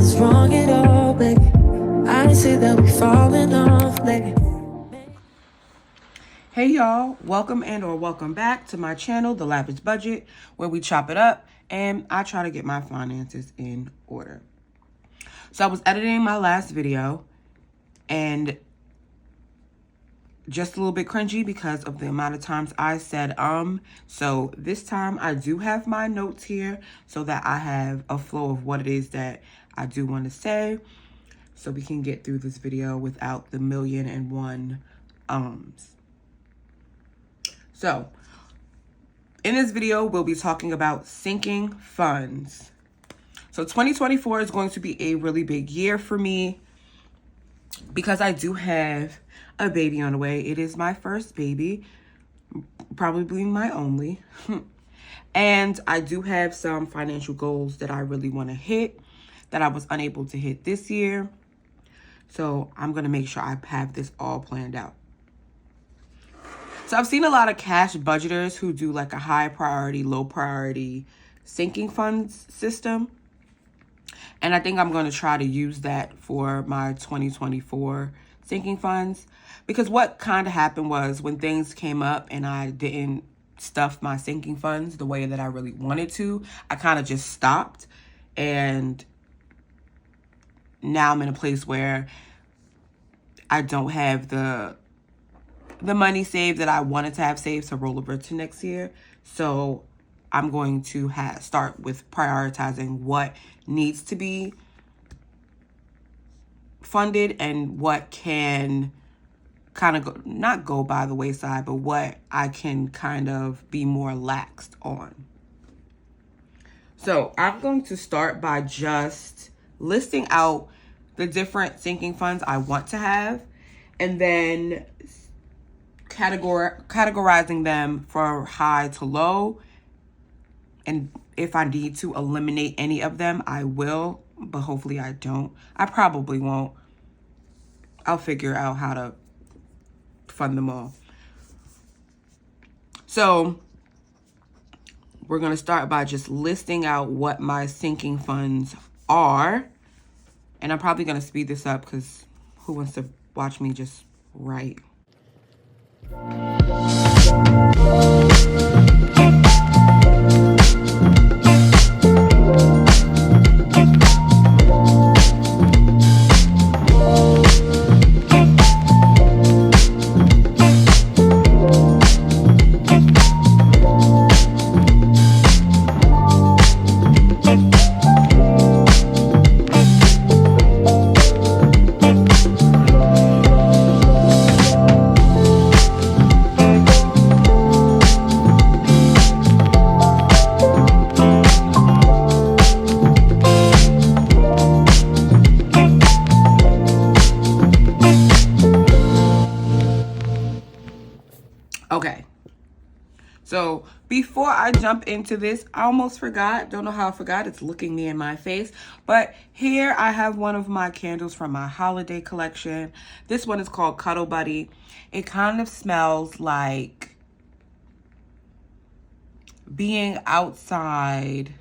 Nothing's wrong at all, baby. I didn't say that we falling off, baby. Hey y'all, welcome or welcome back to my channel, The Lavish Budget, where we chop it up and I try to get my finances in order. So I was editing my last video and just a little bit cringy because of the amount of times I said So this time I do have my notes here so that I have a flow of what it is that I do want to say, so we can get through this video without the 1,000,001 ums. So in this video, we'll be talking about sinking funds. So 2024 is going to be a really big year for me because I do have a baby on the way. It is my first baby, probably my only. And I do have some financial goals that I really want to hit that I was unable to hit this year. So I'm going to make sure I have this all planned out. So I've seen a lot of cash budgeters who do like a high priority, low priority sinking funds system. And I think I'm going to try to use that for my 2024 sinking funds. Because what kind of happened was when things came up and I didn't stuff my sinking funds the way that I really wanted to, I kind of just stopped. And now I'm in a place where I don't have the money saved that I wanted to have saved to roll over to next year. So I'm going to start with prioritizing what needs to be funded and what can kind of not go by the wayside, but what I can kind of be more laxed on. So I'm going to start by just listing out the different sinking funds I want to have, and then categorizing them for high to low. And if I need to eliminate any of them, I will, but hopefully I don't. I probably won't. I'll figure out how to fund them all. So we're going to start by just listing out what my sinking funds are. And I'm probably going to speed this up because who wants to watch me just write? Okay, so before I jump into this, I almost forgot. Don't know how I forgot. It's looking me in my face. But here I have one of my candles from my holiday collection. This one is called Cuddle Buddy. It kind of smells like being outside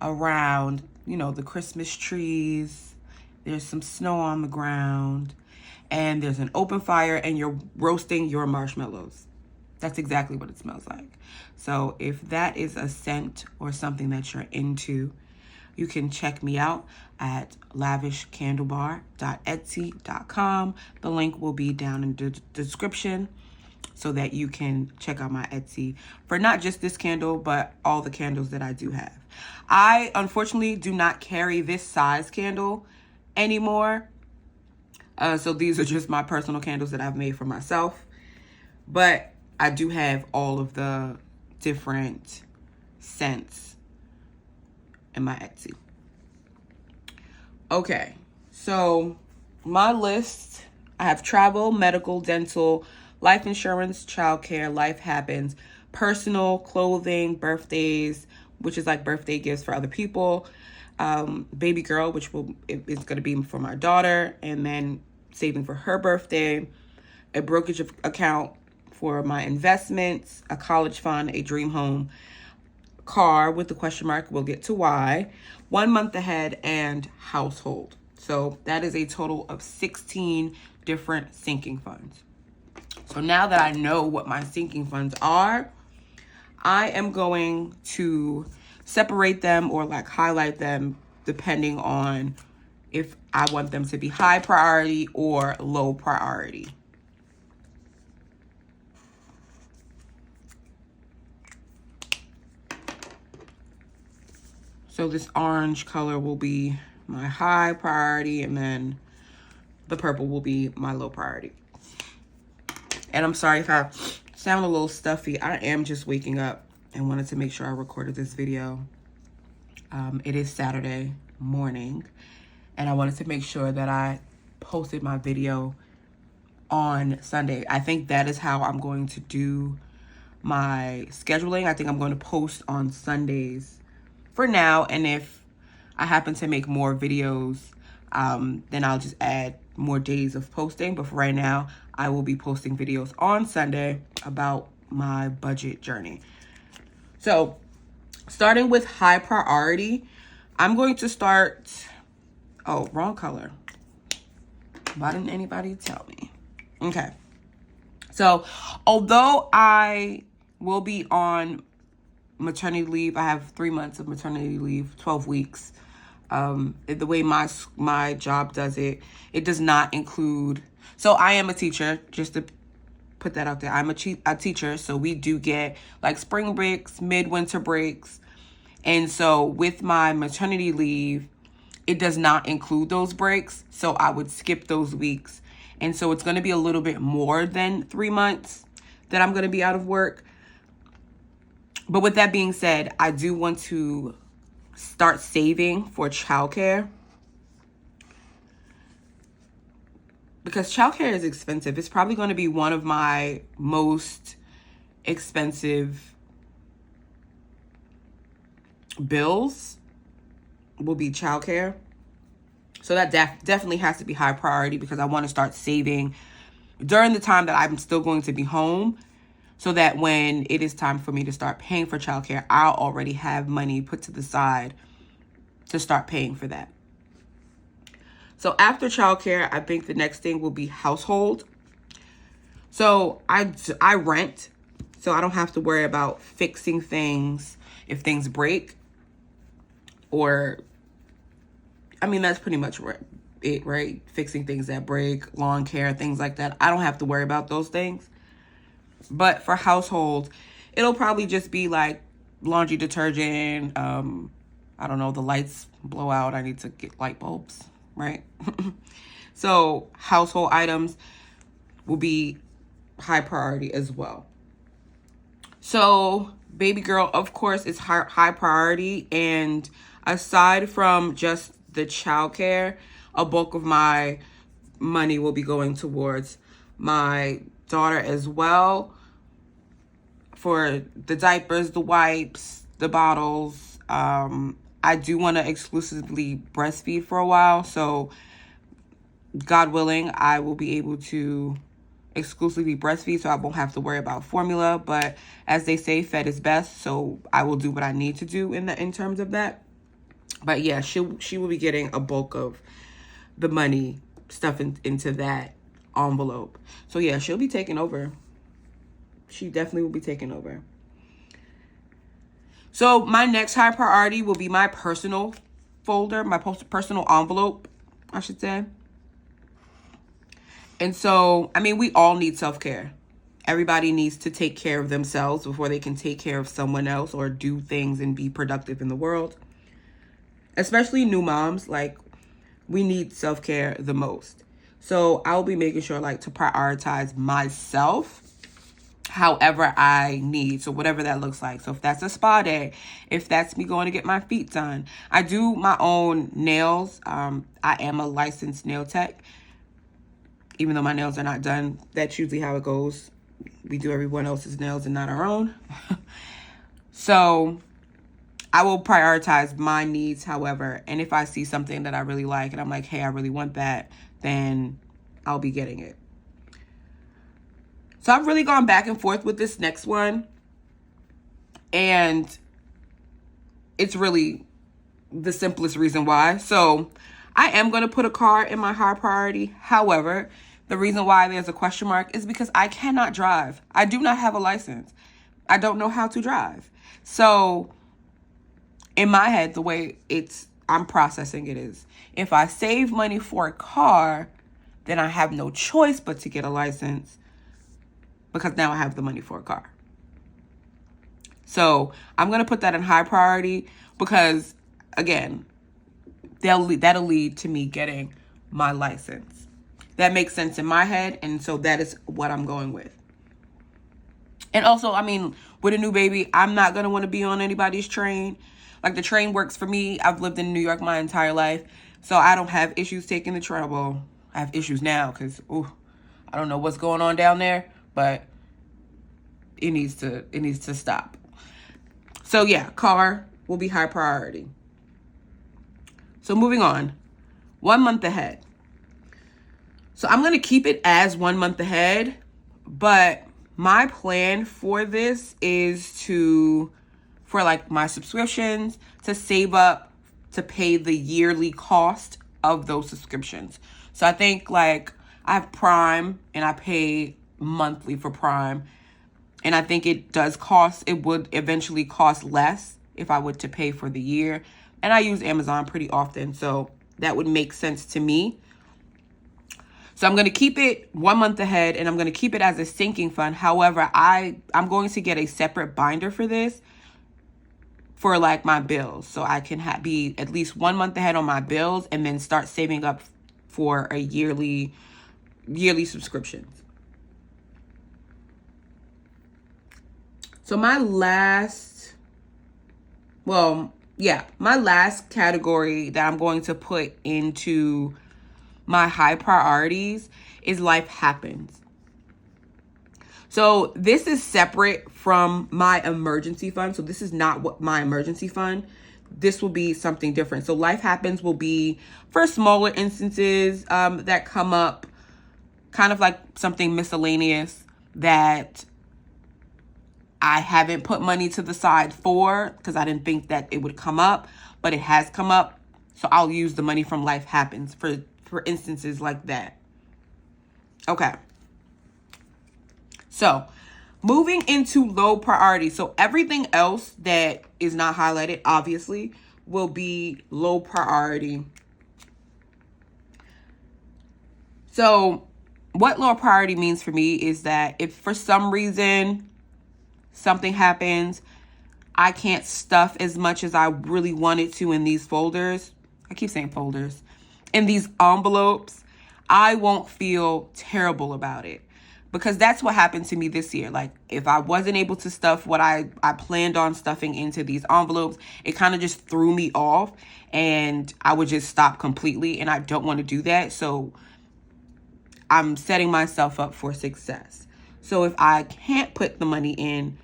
around, the Christmas trees. There's some snow on the ground. And there's an open fire and you're roasting your marshmallows. That's exactly what it smells like. So if that is a scent or something that you're into, you can check me out at lavishcandlebar.etsy.com. The link will be down in the description so that you can check out my Etsy for not just this candle, but all the candles that I do have. I unfortunately do not carry this size candle anymore. So these are just my personal candles that I've made for myself. But I do have all of the different scents in my Etsy. Okay, so my list, I have travel, medical, dental, life insurance, childcare, life happens, personal, clothing, birthdays, which is like birthday gifts for other people, baby girl, which is going to be for my daughter, and then saving for her birthday, a brokerage account for my investments, a college fund, a dream home, car with the question mark, we'll get to why, 1 month ahead, and household. So that is a total of 16 different sinking funds. So now that I know what my sinking funds are, I am going to separate them or like highlight them depending on if I want them to be high priority or low priority. So this orange color will be my high priority, and then the purple will be my low priority. And I'm sorry if I sound a little stuffy. I am just waking up and wanted to make sure I recorded this video. It is Saturday morning, and I wanted to make sure that I posted my video on Sunday. I think that is how I'm going to do my scheduling. I think I'm going to post on Sundays for now, and if I happen to make more videos, then I'll just add more days of posting. But for right now, I will be posting videos on Sunday about my budget journey. So starting with high priority, I'm going to start, oh, wrong color. Why didn't anybody tell me? Okay. So although I will be on maternity leave, I have 3 months of maternity leave, 12 weeks. The way my job does it, it does not include, so I am a teacher, just to put that out there. I'm a teacher, so we do get like spring breaks, midwinter breaks. And so with my maternity leave, it does not include those breaks. So I would skip those weeks. And so it's going to be a little bit more than 3 months that I'm going to be out of work. But with that being said, I do want to start saving for childcare, because childcare is expensive. It's probably going to be one of my most expensive bills will be childcare. So that definitely has to be high priority, because I want to start saving during the time that I'm still going to be home, so that when it is time for me to start paying for childcare, I'll already have money put to the side to start paying for that. So after childcare, I think the next thing will be household. So I rent, so I don't have to worry about fixing things if things break. Or, I mean, that's pretty much it, right? Fixing things that break, lawn care, things like that. I don't have to worry about those things. But for household, it'll probably just be like laundry detergent. I don't know, the lights blow out, I need to get light bulbs, right? So household items will be high priority as well. So baby girl, of course, is high priority. And aside from just the childcare, a bulk of my money will be going towards my daughter as well, for the diapers, the wipes, the bottles. I do want to exclusively breastfeed for a while, so God willing, I will be able to exclusively breastfeed, so I won't have to worry about formula. But as they say, fed is best, so I will do what I need to do in terms of that. But yeah, she will be getting a bulk of the money stuff into that envelope. So yeah, she'll be taking over. She definitely will be taking over. So my next high priority will be my personal folder, my personal envelope, I should say. And so, I mean, we all need self-care. Everybody needs to take care of themselves before they can take care of someone else or do things and be productive in the world. Especially new moms, like, we need self-care the most. So I'll be making sure, like, to prioritize myself however I need. So whatever that looks like. So if that's a spa day, if that's me going to get my feet done. I do my own nails. I am a licensed nail tech. Even though my nails are not done, that's usually how it goes. We do everyone else's nails and not our own. So I will prioritize my needs, however. And if I see something that I really like and I'm like, hey, I really want that, then I'll be getting it. So I've really gone back and forth with this next one. And it's really the simplest reason why. So I am going to put a car in my high priority. However, the reason why there's a question mark is because I cannot drive. I do not have a license. I don't know how to drive. So in my head, the way I'm processing it is, if I save money for a car, then I have no choice but to get a license because now I have the money for a car. So I'm going to put that in high priority because, again, that'll lead to me getting my license. That makes sense in my head, and so that is what I'm going with. And also, I mean, with a new baby, I'm not going to want to be on anybody's train. Like, the train works for me. I've lived in New York my entire life, so I don't have issues taking the train. Well, I have issues now because, I don't know what's going on down there, but it needs to stop. So yeah, car will be high priority. So moving on, 1 month ahead. So I'm going to keep it as 1 month ahead, but my plan for this is for like my subscriptions, to save up to pay the yearly cost of those subscriptions. So I think like I have Prime and I pay monthly for Prime. And I think it would eventually cost less if I were to pay for the year. And I use Amazon pretty often, so that would make sense to me. So I'm going to keep it 1 month ahead, and I'm going to keep it as a sinking fund. However, I'm going to get a separate binder for this for like my bills. So I can be at least 1 month ahead on my bills and then start saving up for a yearly subscriptions. So my last category that I'm going to put into my high priorities is life happens. So this is separate from my emergency fund. So this is not what my emergency fund. This will be something different. So life happens will be for smaller instances that come up, kind of like something miscellaneous that I haven't put money to the side for because I didn't think that it would come up, but it has come up. So I'll use the money from life happens for instances like that. Okay. So moving into low priority. So everything else that is not highlighted, obviously, will be low priority. So what low priority means for me is that if for some reason something happens, I can't stuff as much as I really wanted to in these folders. I keep saying folders. In these envelopes, I won't feel terrible about it. Because that's what happened to me this year. Like, if I wasn't able to stuff what I planned on stuffing into these envelopes, it kind of just threw me off. And I would just stop completely. And I don't want to do that. So I'm setting myself up for success. So if I can't put the money in,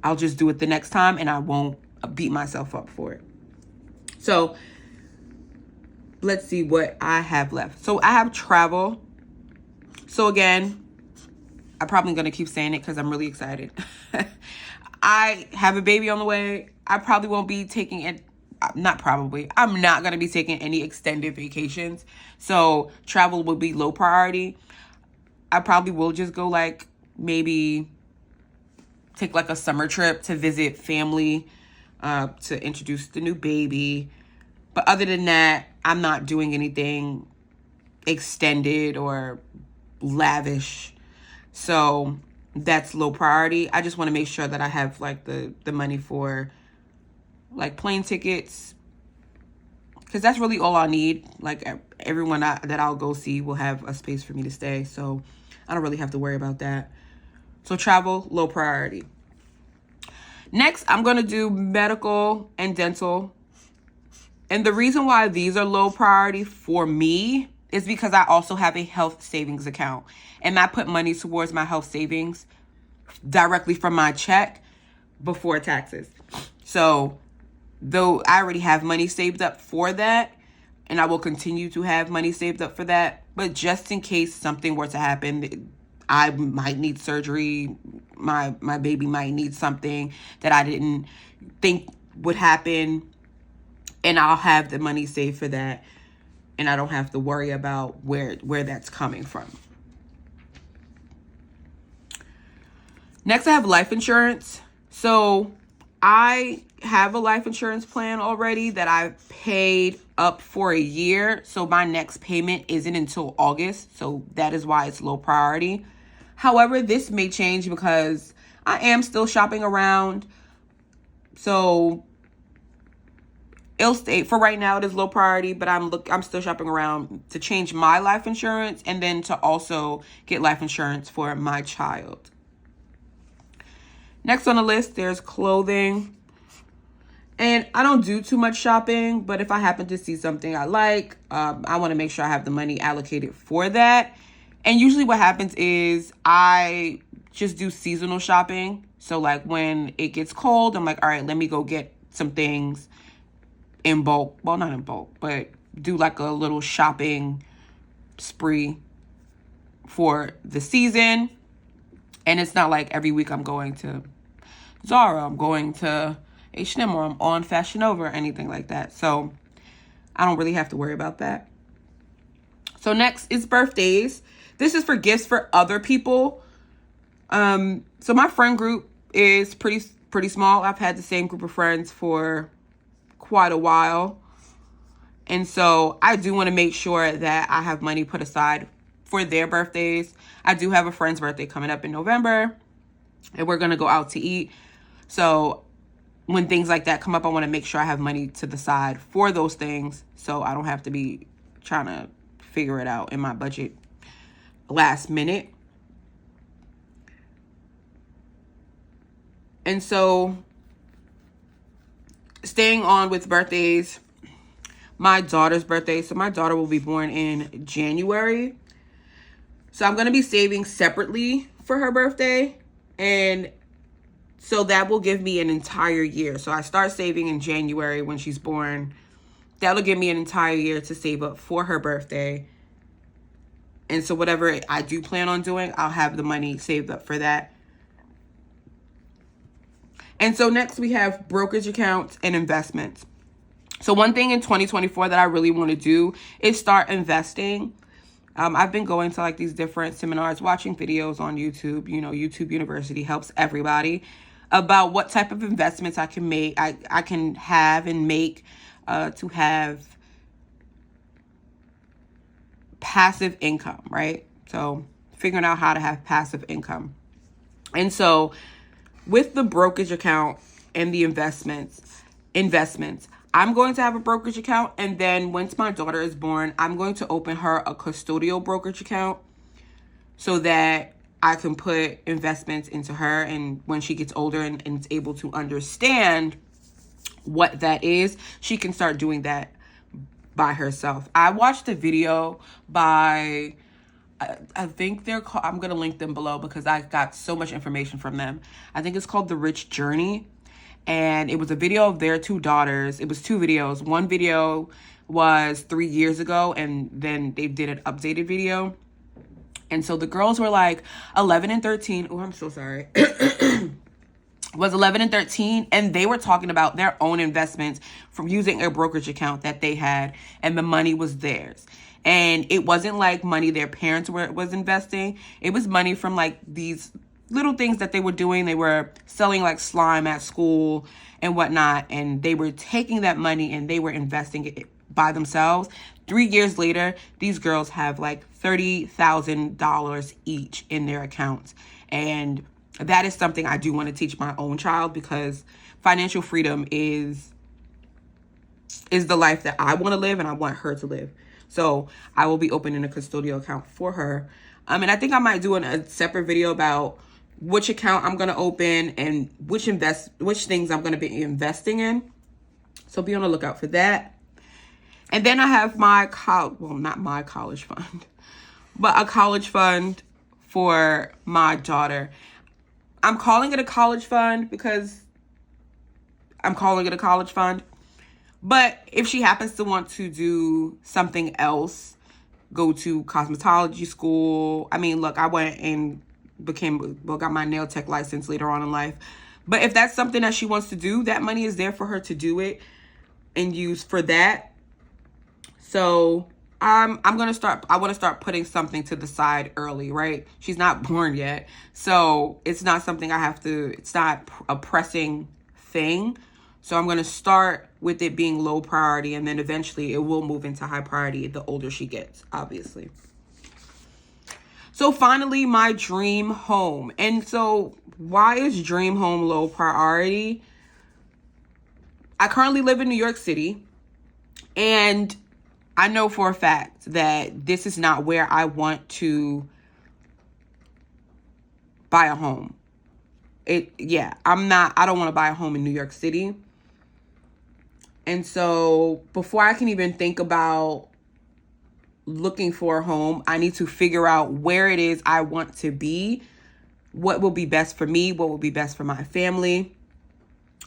I'll just do it the next time. And I won't beat myself up for it. So let's see what I have left. So I have travel. So again, I'm probably going to keep saying it because I'm really excited. I have a baby on the way. I probably won't be taking it. I'm not going to be taking any extended vacations. So travel will be low priority. I probably will just go like maybe take like a summer trip to visit family, to introduce the new baby. But other than that, I'm not doing anything extended or lavish. So that's low priority. I just want to make sure that I have like the money for like plane tickets, because that's really all I need. Like everyone that I'll go see will have a space for me to stay, so I don't really have to worry about that. So travel, low priority. Next, I'm going to do medical and dental. And the reason why these are low priority for me is because I also have a health savings account. And I put money towards my health savings directly from my check before taxes. So though I already have money saved up for that, and I will continue to have money saved up for that, but just in case something were to happen, I might need surgery, my baby might need something that I didn't think would happen, and I'll have the money saved for that, and I don't have to worry about where that's coming from. Next, I have life insurance. So I have a life insurance plan already that I've paid up for a year. So my next payment isn't until August. So that is why it's low priority. However, this may change because I am still shopping around. So it'll stay for right now. It is low priority, but I'm still shopping around to change my life insurance and then to also get life insurance for my child. Next on the list, there's clothing. And I don't do too much shopping, but if I happen to see something I like, I want to make sure I have the money allocated for that. And usually what happens is I just do seasonal shopping. So like when it gets cold, I'm like, all right, let me go get some things in bulk. Well, not in bulk, but do like a little shopping spree for the season. And it's not like every week I'm going to Zara, I'm going to H&M, or I'm on Fashion Nova or anything like that. So I don't really have to worry about that. So next is birthdays. This is for gifts for other people. So my friend group is pretty small. I've had the same group of friends for quite a while. And so I do want to make sure that I have money put aside for their birthdays. I do have a friend's birthday coming up in November, and we're going to go out to eat. So when things like that come up, I want to make sure I have money to the side for those things, so I don't have to be trying to figure it out in my budget last minute. And so staying on with birthdays, my daughter's birthday. So my daughter will be born in January. So I'm going to be saving separately for her birthday. And so that will give me an entire year. So I start saving in January when she's born. That'll give me an entire year to save up for her birthday. And so whatever I do plan on doing, I'll have the money saved up for that. And so next we have brokerage accounts and investments. So one thing in 2024 that I really want to do is start investing. I've been going to like these different seminars, watching videos on YouTube. You know, YouTube University helps everybody about what type of investments I can make, I can have and make to have passive income, right? So figuring out how to have passive income. And so with the brokerage account and the investments, I'm going to have a brokerage account. And then once my daughter is born, I'm going to open her a custodial brokerage account so that I can put investments into her. And when she gets older and is able to understand what that is, she can start doing that by herself. I watched a video by, I think they're called, I'm going to link them below because I got so much information from them. I think it's called The Rich Journey. And it was a video of their two daughters. It was two videos. One video was 3 years ago, and then they did an updated video. And so the girls were like 11 and 13. Oh, I'm so sorry. Was 11 and 13, and they were talking about their own investments from using a brokerage account that they had, and the money was theirs. And it wasn't like money their parents was investing. It was money from like these little things that they were doing. They were selling like slime at school and whatnot, and they were taking that money and they were investing it by themselves. 3 years later, these girls have like $30,000 each in their accounts. And that is something I do want to teach my own child, because financial freedom is the life that I want to live and I want her to live. So I will be opening a custodial account for her. And I think I might do a separate video about which account I'm going to open and which things I'm going to be investing in. So be on the lookout for that. And then I have my not my college fund, but a college fund for my daughter. I'm calling it a college fund because I'm calling it a college fund. But if she happens to want to do something else, go to cosmetology school. I mean, look, I went and got my nail tech license later on in life. But if that's something that she wants to do, that money is there for her to do it and use for that. So I'm gonna start, I want to start putting something to the side early, right? She's not born yet, so it's not something I have to, it's not a pressing thing. So I'm gonna start with it being low priority, and then eventually it will move into high priority the older she gets, obviously. So finally, my dream home. And so why is dream home low priority? I currently live in New York City, and I know for a fact that this is not where I want to buy a home. I don't want to buy a home in New York City. And so before I can even think about looking for a home, I need to figure out where it is I want to be, what will be best for me, what will be best for my family.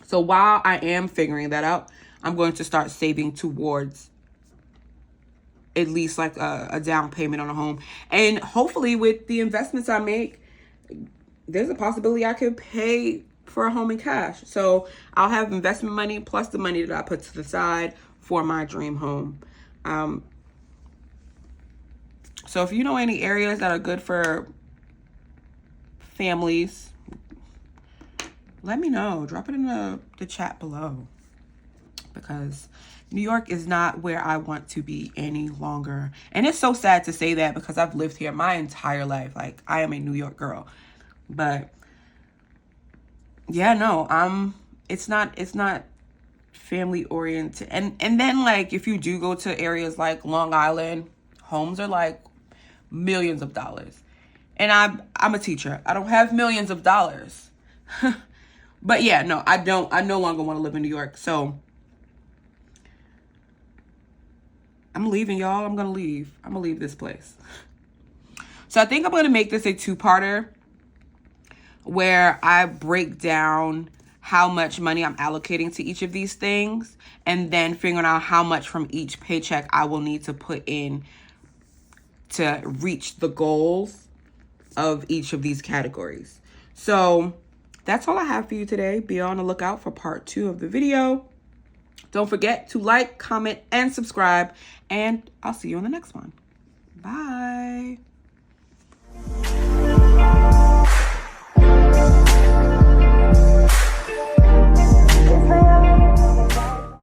So while I am figuring that out, I'm going to start saving towards at least like a down payment on a home. And hopefully with the investments I make, there's a possibility I could pay for a home in cash. So I'll have investment money plus the money that I put to the side for my dream home. So if you know any areas that are good for families, let me know. Drop it in the chat below, because New York is not where I want to be any longer. And it's so sad to say that, because I've lived here my entire life. Like, I am a New York girl. But yeah, no, it's not family oriented. And then, like, if you do go to areas like Long Island, homes are like millions of dollars. And I'm a teacher. I don't have millions of dollars. But yeah, no, I no longer want to live in New York. So I'm leaving, y'all. I'm going to leave. I'm going to leave this place. So I think I'm going to make this a two-parter where I break down how much money I'm allocating to each of these things, and then figuring out how much from each paycheck I will need to put in to reach the goals of each of these categories. So that's all I have for you today. Be on the lookout for part 2 of the video. Don't forget to like, comment, and subscribe, and I'll see you on the next one. Bye.